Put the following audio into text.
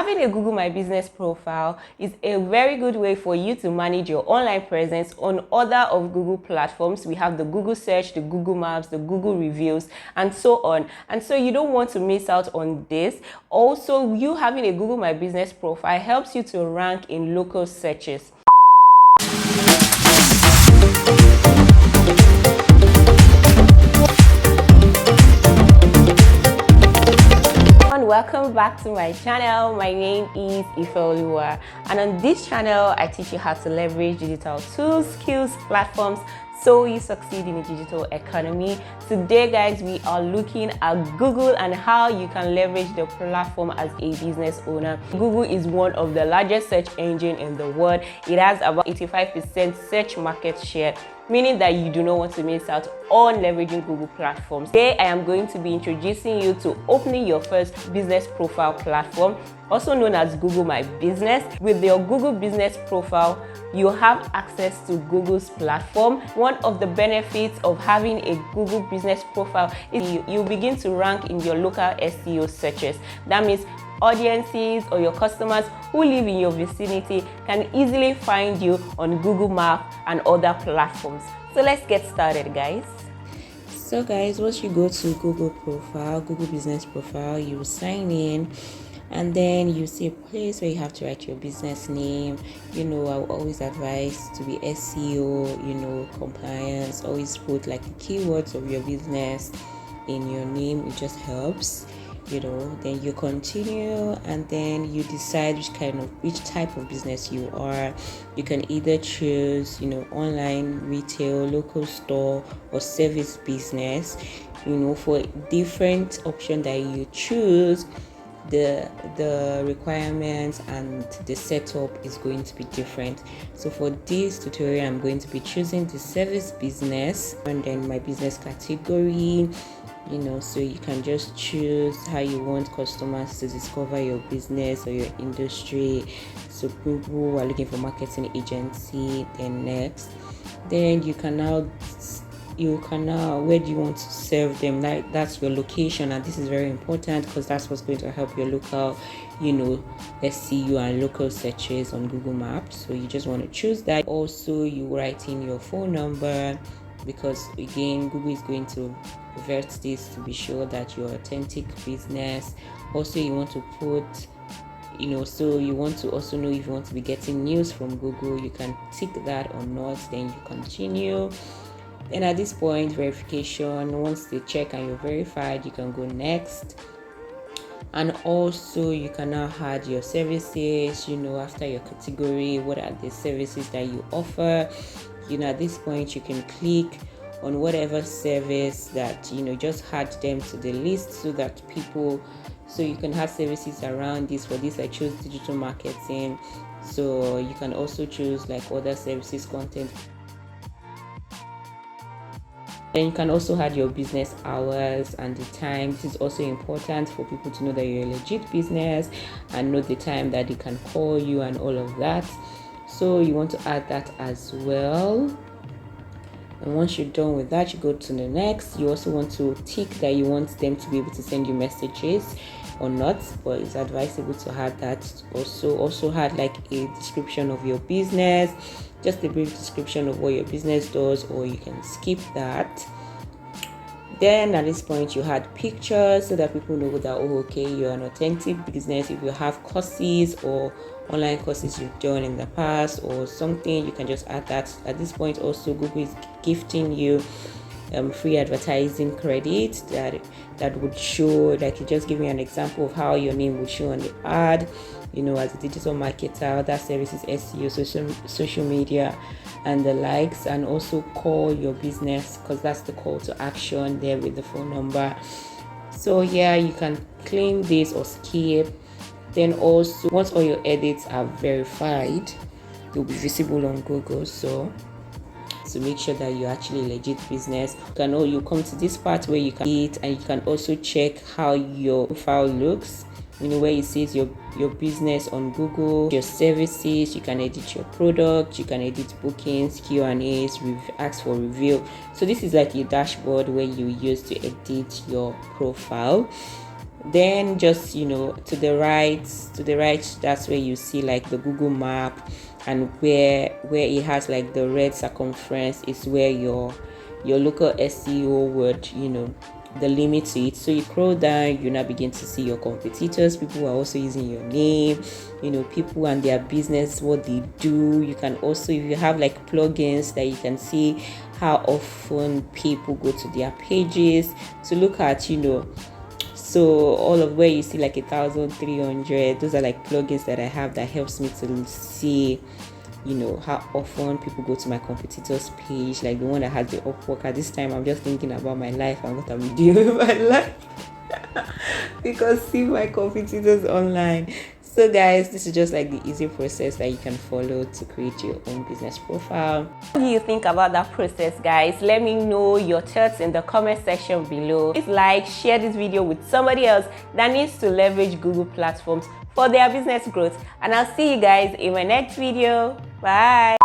Having a Google My Business profile is a very good way for you to manage your online presence on other of Google platforms. We have the Google Search, the Google Maps, the Google Reviews, and so on. And so you don't want to miss out on this. Also, you having a Google My Business profile helps you to rank in local searches. Welcome back to my channel. My name is Ifeoluwa, and on this channel I teach you how to leverage digital tools, skills, platforms so you succeed in the digital economy. Today guys, we are looking at Google and how you can leverage the platform as a business owner. Google is one of the largest search engine in the world. It has about 85% search market share, meaning that you do not want to miss out on leveraging Google platforms. Today, I am going to be introducing you to opening your first business profile platform, also known as Google My Business. With your Google Business profile, you have access to Google's platform. One of the benefits of having a Google Business profile is you begin to rank in your local SEO searches. That means audiences or your customers who live in your vicinity can easily find you on Google Maps and other platforms. So let's get started, guys. So guys, once you go to Google profile, Google Business profile, you sign in, and then you see a place where you have to write your business name. I will always advise to be SEO, compliance. Always put like the keywords of your business in your name. It just helps. Then you continue, and then you decide which type of business you are. You can either choose online, retail, local store, or service business. For different option that you choose, the requirements and the setup is going to be different. So for this tutorial, I'm going to be choosing the service business, and then my business category. So you can just choose how you want customers to discover your business or your industry. So people are looking for marketing agency, then next. Then you can now where do you want to serve them? Like that's your location, and this is very important because that's what's going to help your local SEO and local searches on Google Maps. So you just want to choose that. Also, you write in your phone number, because again Google is going to vet this to be sure that you're authentic business. Also, you want to put so you want to also know if you want to be getting news from Google. You can tick that or not, then you continue. Then at this point, verification. Once they check and you're verified, you can go next. And also you can now add your services, after your category, what are the services that you offer. At this point you can click on whatever service that just add them to the list so you can have services around this. For this I chose digital marketing, so you can also choose like other services, content. Then you can also add your business hours and the time. This is also important for people to know that you're a legit business and know the time that they can call you and all of that. So you want to add that as well. And once you're done with that, you go to the next. You also want to tick that you want them to be able to send you messages or not, but it's advisable to add that. Also add like a description of your business, just a brief description of what your business does, or you can skip that. Then at this point you add pictures so that people know that you're an authentic business. If you have courses or online courses you've done in the past or something, you can just add that. At this point also Google is gifting you free advertising credit that would show, like you just give me an example of how your name would show on the ad. As a digital marketer, that service is SEO, social media and the likes. And also call your business, because that's the call to action there with the phone number. So yeah, you can claim this or skip. Then also, once all your edits are verified, they'll be visible on Google. So make sure that you're actually a legit business. You come to this part where you can edit, and you can also check how your profile looks. Where it says your business on Google, your services. You can edit your product, you can edit bookings, Q&As, ask for review. So this is like a dashboard where you use to edit your profile. Then just to the right, that's where you see like the Google map, and where it has like the red circumference is where your local SEO would, the limit to it. So you scroll down, you now begin to see your competitors, people who are also using your name, people and their business, what they do. You can also, if you have like plugins, that you can see how often people go to their pages to look at, so all of where you see like 1,300, those are like plugins that I have that helps me to see, how often people go to my competitors page, like the one that has the Upwork. At this time, I'm just thinking about my life and what I'm doing with my life because see my competitors online. So guys, this is just like the easy process that you can follow to create your own business profile. What do you think about that process, guys? Let me know your thoughts in the comment section below. Please like, share this video with somebody else that needs to leverage Google platforms for their business growth. And I'll see you guys in my next video. Bye.